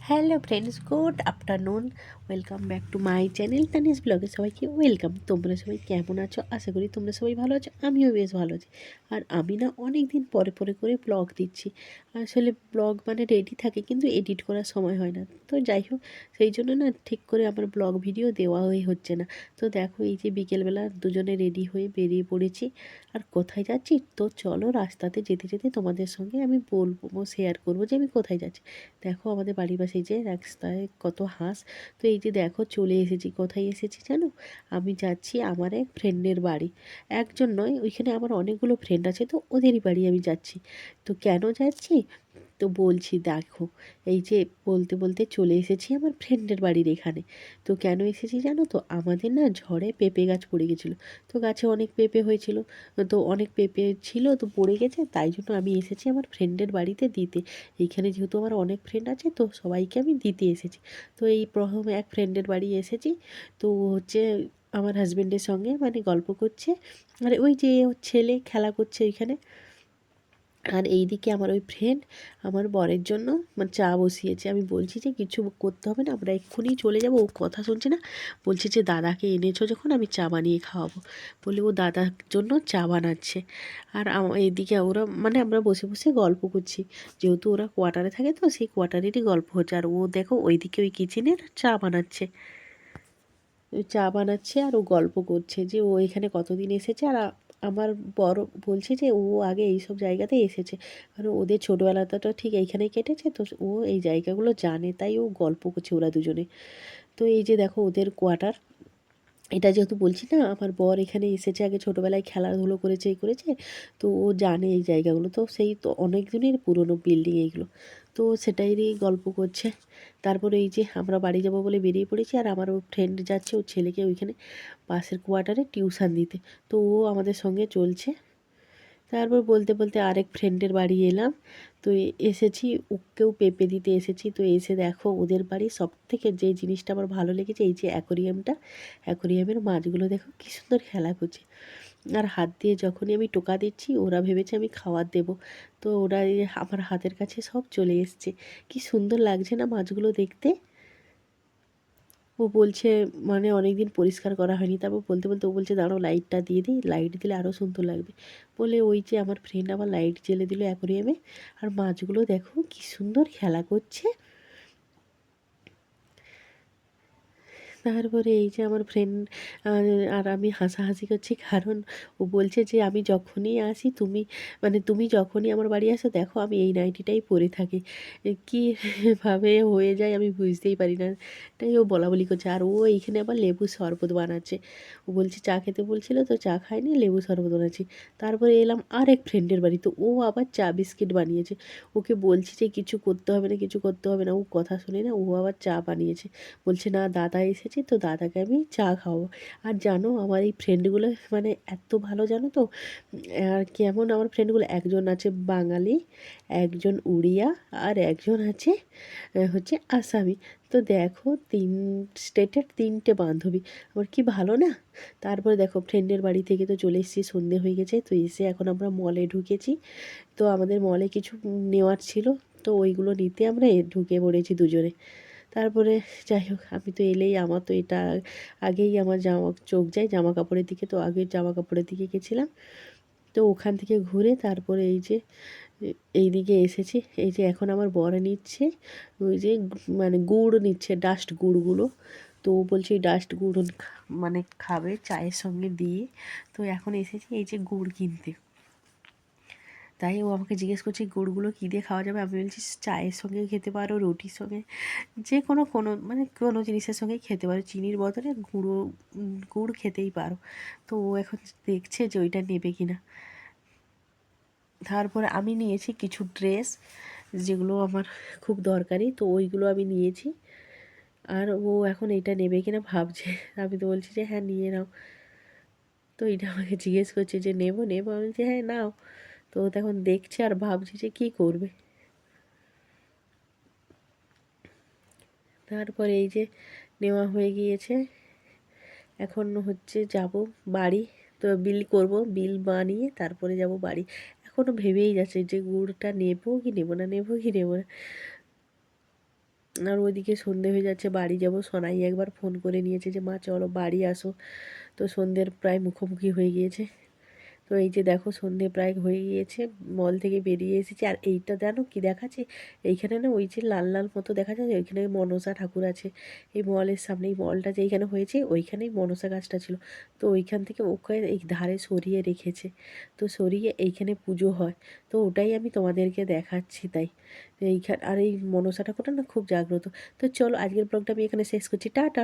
Hello friends, good afternoon. Welcome back to my channel Tanis ব্লগে সবাইকে welcome. তোমরা সবাই কেমন আছো? আশা করি তোমরা সবাই ভালো আছো, আমিও বেশ ভালো আছি। আর আমি না অনেক দিন পরে পরে করে ব্লগ দিচ্ছি। আসলে ব্লগ মানে রেডি থাকে কিন্তু এডিট করার সময় হয় না, তো যাই হোক সেই জন্য না ঠিক করে আমার ব্লগ ভিডিও দেওয়া হচ্ছে না। তো দেখো এই যে বিকেলবেলা দুজনে রেডি হয়ে বেরিয়ে পড়েছি। আর কোথায় যাচ্ছি তো চলো, রাস্তাতে যেতে যেতে তোমাদের সঙ্গে আমি বলবো, শেয়ার করবো যে আমি কোথায় যাচ্ছি। দেখো আমাদের বাড়ির পাশে যে রাস্তায় কত হাঁস। তো এই যে দেখো চলে এসেছি। কোথায় এসেছি জানো? আমি যাচ্ছি আমার এক ফ্রেন্ডের বাড়ি। একজন নয়, ওইখানে আমার অনেকগুলো ফ্রেন্ড আছে, তো ওদেরই বাড়ি আমি যাচ্ছি। তো কেন যাচ্ছি তো বলছি, দেখো এই যে বলতে বলতে চলে এসেছি আমার ফ্রেন্ডের বাড়ির এখানে। তো কেন এসেছি জানো তো? আমাদের না ঝড়ে পেঁপে গাছ পড়ে গেছিলো। তো গাছে অনেক পেঁপে হয়েছিল, তো অনেক পেঁপে ছিল তো পড়ে গেছে, তাই জন্য আমি এসেছি আমার ফ্রেন্ডের বাড়িতে দিতে। এইখানে যেহেতু আমার অনেক ফ্রেন্ড আছে তো সবাইকে আমি দিতে এসেছি। তো এই প্রথম এক ফ্রেন্ডের বাড়ি এসেছি। তো হচ্ছে আমার হাজব্যান্ডের সঙ্গে মানে গল্প করছে, আর ওই যে ওর ছেলে খেলা করছে ওইখানে। আর এইদিকে আমার ওই ফ্রেন্ড আমার বরের জন্য মানে চা বসিয়েছে। আমি বলছি যে কিছু করতে হবে না, আমরা এক্ষুনি চলে যাব। ও কথা শুনছে না, বলছে যে দাদাকে এনেছো যখন আমি চা বানিয়ে খাওয়াবো বলে ও দাদার জন্য চা বানাচ্ছে। আর এইদিকে ওরা মানে আমরা বসে বসে গল্প করছি, যেহেতু ওরা কোয়ার্টারে থাকে তো সেই কোয়ার্টারেরই গল্প হচ্ছে। আর ও দেখো ওইদিকে ওই কিচেনের চা বানাচ্ছে, ওই চা বানাচ্ছে আর ও গল্প করছে যে ও এখানে কতদিন এসেছে। আর আমার বড় বলছে যে ও আগে এইসব জায়গাতে এসেছে, কারণ ওদের ছোটোবেলাটা ঠিক এইখানেই কেটেছে, তো ও এই জায়গাগুলো জানে, তাই ও গল্প করছে ওরা দুজনে। তো এই যে দেখো ওদের কোয়ার্টার। এটা যেহেতু বলছি না আমার বর এখানে এসেছে আগে, ছোটোবেলায় খেলাধুলো করেছে এই করেছে, তো ও জানে এই জায়গাগুলো। তো সেই তো অনেক দিনের পুরনো বিল্ডিং এইগুলো, তো সেটাইরই গল্প করছে। তারপরে এই যে আমরা বাড়ি যাব বলে বেরিয়ে পড়েছি, আর আমার ও ফ্রেন্ড যাচ্ছে ওর ছেলেকে ওইখানে পাশের কোয়ার্টারে টিউশন দিতে, তো ও আমাদের সঙ্গে চলছে। তারপর বলতে বলতে আরেক ফ্রেন্ডের বাড়ি এলাম। তো এসেছি, ওকেও পেঁপে দিতে এসেছি। তো এসে দেখো ওদের বাড়ি সব থেকে যে জিনিসটা আমার ভালো লেগেছে এই যে অ্যাকোরিয়ামটা। অ্যাকোরিয়ামের মাছগুলো দেখো কী সুন্দর খেলা করছে। আর হাত দিয়ে যখনই আমি টোকা দিচ্ছি ওরা ভেবেছে আমি খাবার দেবো। তো ওরা আমার হাতের কাছে সব চলে এসছে। কি সুন্দর লাগছে না মাছগুলো দেখতে। ও বলছে মানে অনেক দিন পরিষ্কার করা হয়নি। তারপর বলতে বলতে ও বলছে দাঁড়াও লাইটটা দিয়ে দিই, লাইট দিলে আরও সুন্দর লাগবে বলে ওই যে আমার ফ্রেন্ড আবার লাইট জ্বেলে দিল অ্যাকোরিয়ামে। আর মাছগুলো দেখো কী সুন্দর খেলা করছে। তারপরে এই যে আমার ফ্রেন্ড আর আমি হাসাহাসি করছি, কারণ ও বলছে যে আমি যখনই আসি তুমি মানে তুমি যখনই আমার বাড়ি আসো দেখো আমি এই নাইটিটাই পরে থাকি। কীভাবে হয়ে যায় আমি বুঝতেই পারি না, তাই ও বলাবলি করছে। আর ও এইখানে আবার লেবু শরবত বানাচ্ছে। ও বলছে চা খেতে বলছিল তো চা খায়নি, লেবু শরবত বানাচ্ছি। তারপরে এলাম আর এক ফ্রেন্ডের বাড়ি, তো ও আবার চা বিস্কিট বানিয়েছে। ওকে বলছি যে কিছু করতে হবে না, কিছু করতে হবে না, ও কথা শোনে না, ও আবার চা বানিয়েছে। বলছে না দাদা এসেছে তো দাদাকে আমি চা খাওয়াবো। আর জানো আমার এই ফ্রেন্ডগুলো মানে এত ভালো জানো তো। আর কেমন আমার ফ্রেন্ডগুলো, একজন আছে বাঙালি, একজন উড়িয়া, আর একজন আছে হচ্ছে আসামি। তো দেখো তিন স্টেটের তিনটে বান্ধবী, আমার কি ভালো না। তারপরে দেখো ফ্রেন্ডের বাড়ি থেকে তো চলে এসেছি, সন্ধে হয়ে গেছে। তো এসে এখন আমরা মলে ঢুকেছি। তো আমাদের মলে কিছু নেওয়ার ছিল, তো ওইগুলো নিতে আমরা ঢুকে পড়েছি দুজনে। তারপরে যাই হোক আমি তো এলেই আমার তো এটা আগেই আমার চোখ যায় জামা কাপড়ের দিকে, তো আগে জামা কাপড়ের দিকে গেছিলাম। তো ওখান থেকে ঘুরে তারপরে এই যে এই দিকে এসেছি। এই যে এখন আমার বর নিচ্ছে ওই যে মানে গুড় নিচ্ছে, ডাস্ট গুড়গুলো। তো ও বলছে ওই ডাস্ট গুড় মানে খাবে চায়ের সঙ্গে দিয়ে। তো এখন এসেছি এই যে গুড় কিনতে। তাই ও আমাকে জিজ্ঞেস করছে গুড়গুলো কী দিয়ে খাওয়া যাবে। আমি বলছি চায়ের সঙ্গে খেতে পারো, রুটির সঙ্গে, যে কোনো কোনো মানে কোনো জিনিসের সঙ্গেই খেতে পারো, চিনির বদলে গুড় খেতেই পারো। তো ও এখন দেখছে যে ওইটা নেবে কি না। তারপরে আমি নিয়েছি কিছু ড্রেস যেগুলো আমার খুব দরকারি, তো ওইগুলো আমি নিয়েছি। আর ও এখন এইটা নেবে কি না ভাবছে। আমি তো বলছি যে হ্যাঁ নিয়ে নাও। তো এটা আমাকে জিজ্ঞেস করছে যে নেবো নেবো, আমি বলছি হ্যাঁ নাও। তো ও তখন দেখছে আর ভাবছে যে কী করবে। তারপরে এই যে নেওয়া হয়ে গিয়েছে, এখন হচ্ছে যাব বাড়ি। তো বিল করব, বিল বানিয়ে তারপরে যাব বাড়ি। এখনও ভেবেই যাচ্ছে যে গুড়টা নেবো কি নেবো না, নেবো কি নেবো না। আর ওইদিকে সন্ধে হয়ে যাচ্ছে, বাড়ি যাব। সোনাই একবার ফোন করে নিয়েছে যে মা চলো বাড়ি আসো। তো সন্ধ্যের প্রায় মুখোমুখি হয়ে গিয়েছে। তো এই যে দেখো সন্ধে প্রায় হয়ে গিয়েছে, মল থেকে বেরিয়ে এসেছি। আর এইটা জানো কি দেখাচ্ছে, এইখানে না ওই যে লাল লাল মতো দেখা যাচ্ছে, ওইখানে মনসা ঠাকুর আছে। এই মলের সামনে, এই মলটা যেইখানে হয়েছে ওইখানেই মনসা গাছটা ছিল। তো ওইখান থেকে ওকে এই ধারে সরিয়ে রেখেছে, তো সরিয়ে এইখানে পুজো হয়। তো ওটাই আমি তোমাদেরকে দেখাচ্ছি। তাই এইখানে আর এই মনসা ঠাকুরটা না খুব জাগ্রত। তো চলো আজকের ব্লগটা আমি এখানে শেষ করছি, টাটা।